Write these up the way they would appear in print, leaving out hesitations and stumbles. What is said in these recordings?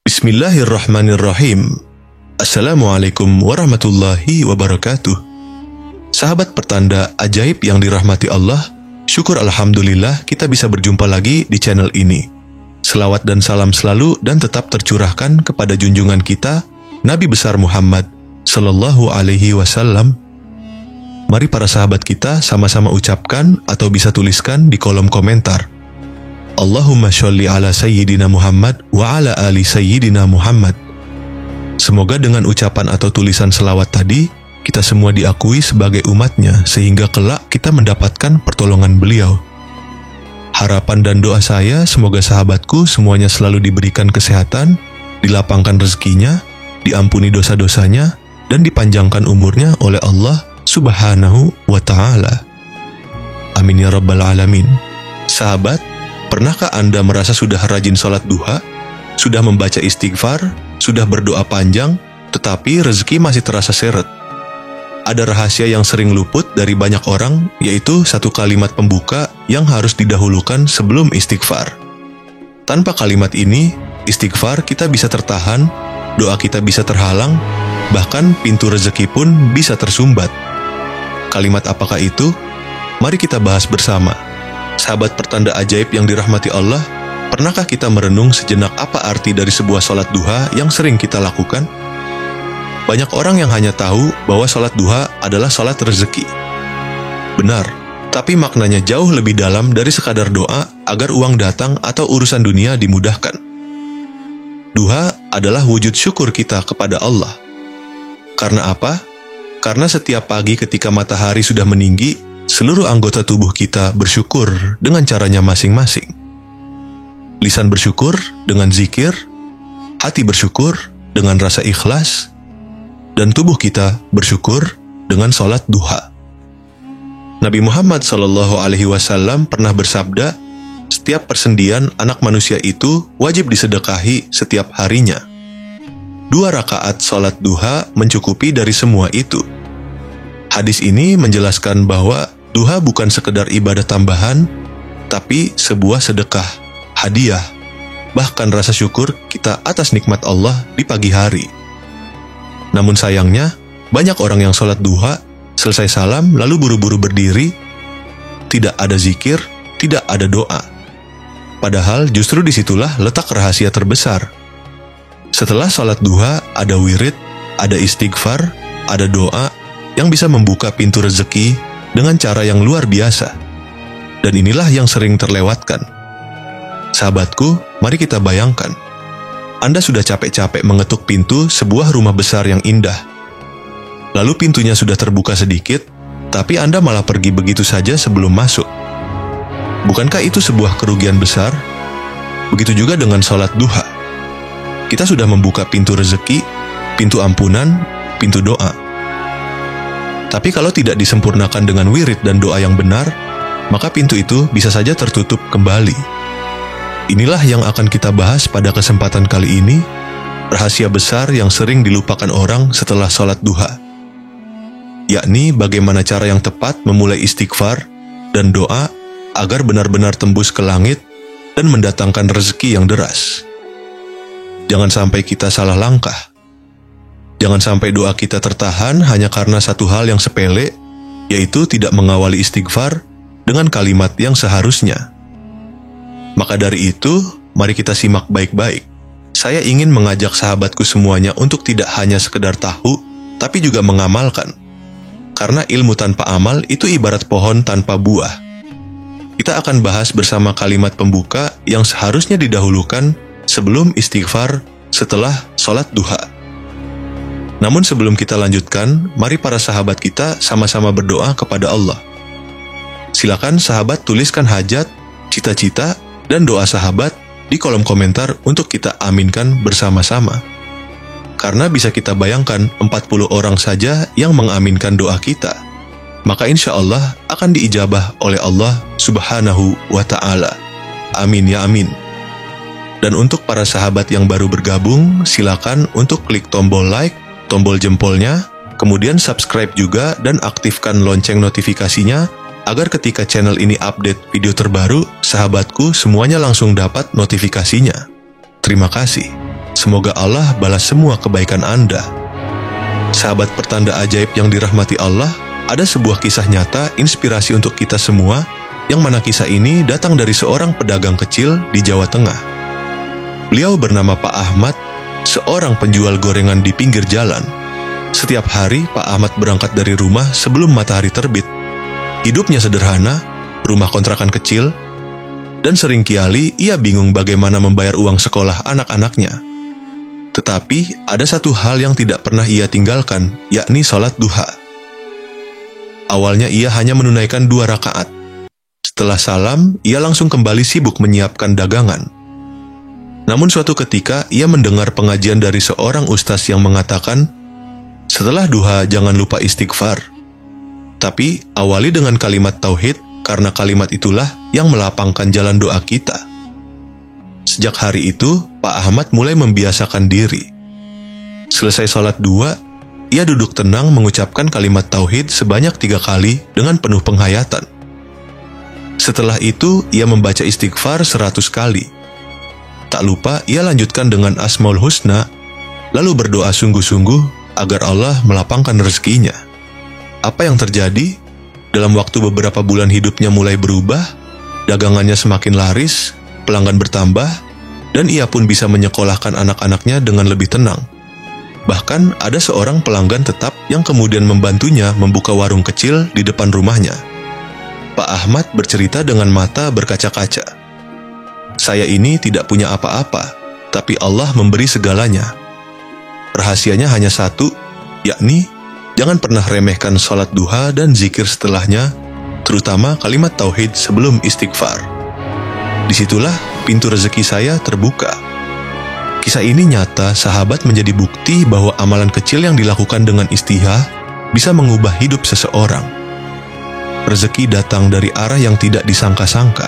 Bismillahirrahmanirrahim. Assalamualaikum warahmatullahi wabarakatuh. Sahabat pertanda ajaib yang dirahmati Allah, syukur alhamdulillah kita bisa berjumpa lagi di channel ini. Selawat dan salam selalu dan tetap tercurahkan kepada junjungan kita, Nabi besar Muhammad Sallallahu Alaihi Wasallam. Mari para sahabat kita sama-sama ucapkan atau bisa tuliskan di kolom komentar. Allahumma sholli ala Sayyidina Muhammad wa ala ali Sayyidina Muhammad. Semoga dengan ucapan atau tulisan selawat tadi, kita semua diakui sebagai umatnya sehingga kelak kita mendapatkan pertolongan beliau. Harapan dan doa saya semoga sahabatku semuanya selalu diberikan kesehatan, dilapangkan rezekinya, diampuni dosa-dosanya, dan dipanjangkan umurnya oleh Allah Subhanahu wa Ta'ala. Amin ya Rabbal Alamin. Sahabat, pernahkah Anda merasa sudah rajin sholat duha, sudah membaca istighfar, sudah berdoa panjang, tetapi rezeki masih terasa seret? Ada rahasia yang sering luput dari banyak orang, yaitu satu kalimat pembuka yang harus didahulukan sebelum istighfar. Tanpa kalimat ini, istighfar kita bisa tertahan, doa kita bisa terhalang, bahkan pintu rezeki pun bisa tersumbat. Kalimat apakah itu? Mari kita bahas bersama. Sahabat pertanda ajaib yang dirahmati Allah, pernahkah kita merenung sejenak apa arti dari sebuah sholat duha yang sering kita lakukan? Banyak orang yang hanya tahu bahwa sholat duha adalah sholat rezeki. Benar, tapi maknanya jauh lebih dalam dari sekadar doa agar uang datang atau urusan dunia dimudahkan. Duha adalah wujud syukur kita kepada Allah. Karena apa? Karena setiap pagi ketika matahari sudah meninggi, seluruh anggota tubuh kita bersyukur dengan caranya masing-masing. Lisan bersyukur dengan zikir, hati bersyukur dengan rasa ikhlas, dan tubuh kita bersyukur dengan sholat duha. Nabi Muhammad SAW pernah bersabda, setiap persendian anak manusia itu wajib disedekahi setiap harinya. 2 rakaat sholat duha mencukupi dari semua itu. Hadis ini menjelaskan bahwa duha bukan sekedar ibadah tambahan, tapi sebuah sedekah, hadiah, bahkan rasa syukur kita atas nikmat Allah di pagi hari. Namun sayangnya, banyak orang yang sholat duha, selesai salam lalu buru-buru berdiri, tidak ada zikir, tidak ada doa. Padahal justru disitulah letak rahasia terbesar. Setelah sholat duha, ada wirid, ada istighfar, ada doa yang bisa membuka pintu rezeki dengan cara yang luar biasa. Dan inilah yang sering terlewatkan. Sahabatku, mari kita bayangkan. Anda sudah capek-capek mengetuk pintu sebuah rumah besar yang indah. Lalu pintunya sudah terbuka sedikit, tapi Anda malah pergi begitu saja sebelum masuk. Bukankah itu sebuah kerugian besar? Begitu juga dengan sholat duha. Kita sudah membuka pintu rezeki, pintu ampunan, pintu doa. Tapi kalau tidak disempurnakan dengan wirid dan doa yang benar, maka pintu itu bisa saja tertutup kembali. Inilah yang akan kita bahas pada kesempatan kali ini, rahasia besar yang sering dilupakan orang setelah sholat duha, yakni bagaimana cara yang tepat memulai istighfar dan doa agar benar-benar tembus ke langit dan mendatangkan rezeki yang deras. Jangan sampai kita salah langkah. Jangan sampai doa kita tertahan hanya karena satu hal yang sepele, yaitu tidak mengawali istighfar dengan kalimat yang seharusnya. Maka dari itu, mari kita simak baik-baik. Saya ingin mengajak sahabatku semuanya untuk tidak hanya sekedar tahu, tapi juga mengamalkan. Karena ilmu tanpa amal itu ibarat pohon tanpa buah. Kita akan bahas bersama kalimat pembuka yang seharusnya didahulukan sebelum istighfar setelah sholat duha. Namun sebelum kita lanjutkan, mari para sahabat kita sama-sama berdoa kepada Allah. Silakan sahabat tuliskan hajat, cita-cita, dan doa sahabat di kolom komentar untuk kita aminkan bersama-sama. Karena bisa kita bayangkan 40 orang saja yang mengaminkan doa kita, maka insya Allah akan diijabah oleh Allah Subhanahu wa Ta'ala. Amin ya amin. Dan untuk para sahabat yang baru bergabung, silakan untuk klik tombol like, tombol jempolnya, kemudian subscribe juga dan aktifkan lonceng notifikasinya agar ketika channel ini update video terbaru, sahabatku semuanya langsung dapat notifikasinya. Terima kasih. Semoga Allah balas semua kebaikan Anda. Sahabat pertanda ajaib yang dirahmati Allah, ada sebuah kisah nyata inspirasi untuk kita semua, yang mana kisah ini datang dari seorang pedagang kecil di Jawa Tengah. Beliau bernama Pak Ahmad, seorang penjual gorengan di pinggir jalan. Setiap hari Pak Ahmad berangkat dari rumah sebelum matahari terbit. Hidupnya sederhana, rumah kontrakan kecil, dan seringkali ia bingung bagaimana membayar uang sekolah anak-anaknya. Tetapi ada satu hal yang tidak pernah ia tinggalkan, yakni sholat duha. Awalnya ia hanya menunaikan 2 rakaat. Setelah salam, ia langsung kembali sibuk menyiapkan dagangan. Namun suatu ketika ia mendengar pengajian dari seorang ustaz yang mengatakan, setelah duha jangan lupa istighfar. Tapi awali dengan kalimat tauhid, karena kalimat itulah yang melapangkan jalan doa kita. Sejak hari itu, Pak Ahmad mulai membiasakan diri. Selesai sholat 2, ia duduk tenang mengucapkan kalimat tauhid sebanyak 3 kali dengan penuh penghayatan. Setelah itu, ia membaca istighfar 100 kali. Tak lupa, ia lanjutkan dengan Asmaul Husna, lalu berdoa sungguh-sungguh agar Allah melapangkan rezekinya. Apa yang terjadi? Dalam waktu beberapa bulan hidupnya mulai berubah, dagangannya semakin laris, pelanggan bertambah, dan ia pun bisa menyekolahkan anak-anaknya dengan lebih tenang. Bahkan ada seorang pelanggan tetap yang kemudian membantunya membuka warung kecil di depan rumahnya. Pak Ahmad bercerita dengan mata berkaca-kaca. Saya ini tidak punya apa-apa, tapi Allah memberi segalanya. Rahasianya hanya satu, yakni jangan pernah remehkan sholat duha dan zikir setelahnya, terutama kalimat tauhid sebelum istighfar. Disitulah pintu rezeki saya terbuka. Kisah ini nyata, sahabat, menjadi bukti bahwa amalan kecil yang dilakukan dengan istihah bisa mengubah hidup seseorang. Rezeki datang dari arah yang tidak disangka-sangka.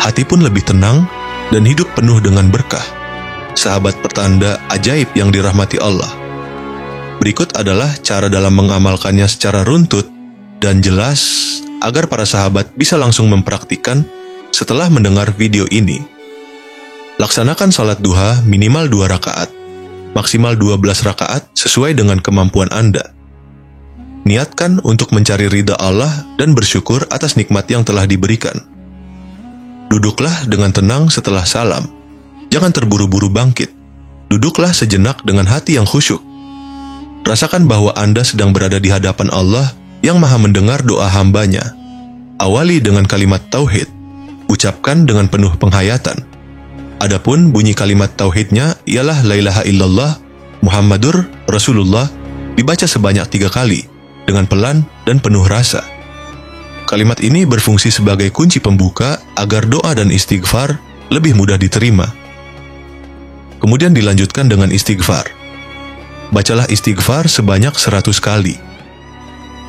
Hati pun lebih tenang dan hidup penuh dengan berkah. Sahabat pertanda ajaib yang dirahmati Allah. Berikut adalah cara dalam mengamalkannya secara runtut dan jelas agar para sahabat bisa langsung mempraktikkan setelah mendengar video ini. Laksanakan sholat duha minimal 2 rakaat, maksimal 12 rakaat sesuai dengan kemampuan Anda. Niatkan untuk mencari ridha Allah dan bersyukur atas nikmat yang telah diberikan. Duduklah dengan tenang setelah salam. Jangan terburu-buru bangkit. Duduklah sejenak dengan hati yang khusyuk. Rasakan bahwa Anda sedang berada di hadapan Allah yang maha mendengar doa hambanya. Awali dengan kalimat tauhid. Ucapkan dengan penuh penghayatan. Adapun bunyi kalimat tauhidnya ialah la ilaha illallah Muhammadur Rasulullah, dibaca sebanyak 3 kali dengan pelan dan penuh rasa. Kalimat ini berfungsi sebagai kunci pembuka agar doa dan istighfar lebih mudah diterima. Kemudian dilanjutkan dengan istighfar. Bacalah istighfar sebanyak 100 kali.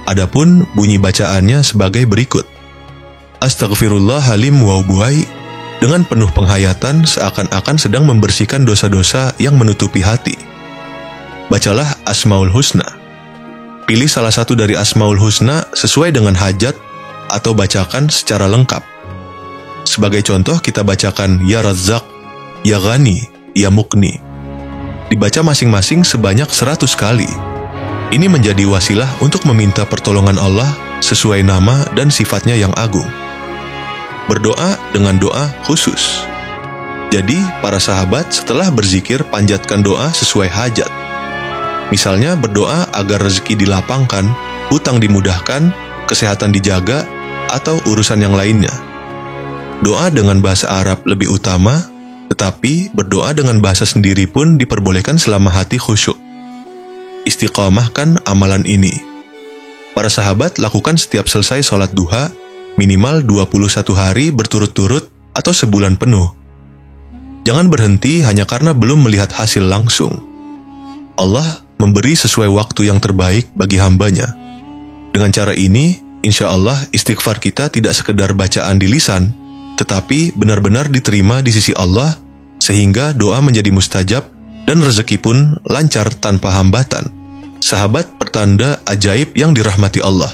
Adapun bunyi bacaannya sebagai berikut. Astaghfirullahalim wa ubuai, dengan penuh penghayatan seakan-akan sedang membersihkan dosa-dosa yang menutupi hati. Bacalah Asmaul Husna. Pilih salah satu dari Asmaul Husna sesuai dengan hajat atau bacakan secara lengkap. Sebagai contoh kita bacakan Ya Razzaq, Ya Ghani, Ya Muqni. Dibaca masing-masing sebanyak 100 kali. Ini menjadi wasilah untuk meminta pertolongan Allah sesuai nama dan sifatnya yang agung. Berdoa dengan doa khusus. Jadi, para sahabat setelah berzikir panjatkan doa sesuai hajat. Misalnya berdoa agar rezeki dilapangkan, hutang dimudahkan, kesehatan dijaga, atau urusan yang lainnya. Doa dengan bahasa Arab lebih utama, tetapi berdoa dengan bahasa sendiri pun diperbolehkan selama hati khusyuk. Istiqamahkan amalan ini. Para sahabat lakukan setiap selesai sholat duha, minimal 21 hari berturut-turut atau sebulan penuh. Jangan berhenti hanya karena belum melihat hasil langsung. Allah memberi sesuai waktu yang terbaik bagi hambanya. Dengan cara ini, insya Allah istighfar kita tidak sekedar bacaan di lisan, tetapi benar-benar diterima di sisi Allah, sehingga doa menjadi mustajab dan rezeki pun lancar tanpa hambatan. Sahabat pertanda ajaib yang dirahmati Allah.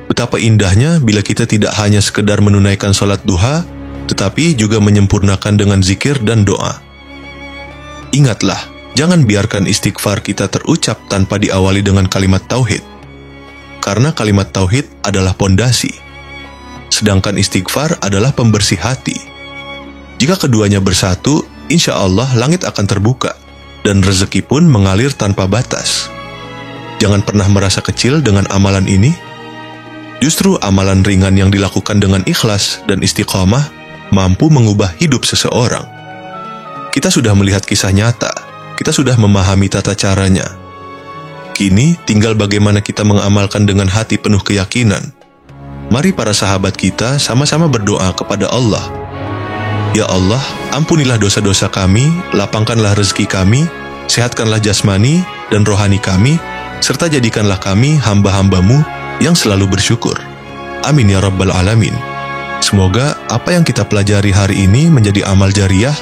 Betapa indahnya bila kita tidak hanya sekedar menunaikan sholat duha, tetapi juga menyempurnakan dengan zikir dan doa. Ingatlah, jangan biarkan istighfar kita terucap tanpa diawali dengan kalimat tauhid. Karena kalimat tauhid adalah pondasi, sedangkan istighfar adalah pembersih hati. Jika keduanya bersatu, insya Allah langit akan terbuka dan rezeki pun mengalir tanpa batas. Jangan pernah merasa kecil dengan amalan ini. Justru amalan ringan yang dilakukan dengan ikhlas dan istiqamah mampu mengubah hidup seseorang. Kita sudah melihat kisah nyata, kita sudah memahami tata caranya. Kini tinggal bagaimana kita mengamalkan dengan hati penuh keyakinan. Mari para sahabat kita sama-sama berdoa kepada Allah. Ya Allah, ampunilah dosa-dosa kami, lapangkanlah rezeki kami, sehatkanlah jasmani dan rohani kami, serta jadikanlah kami hamba-hambamu yang selalu bersyukur. Amin ya Rabbal Alamin. Semoga apa yang kita pelajari hari ini menjadi amal jariyah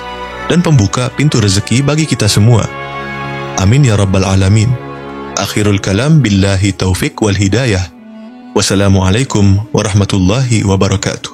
dan pembuka pintu rezeki bagi kita semua. Amin ya Rabbal Alamin. Akhirul kalam billahi taufiq wal hidayah. Wassalamualaikum warahmatullahi wabarakatuh.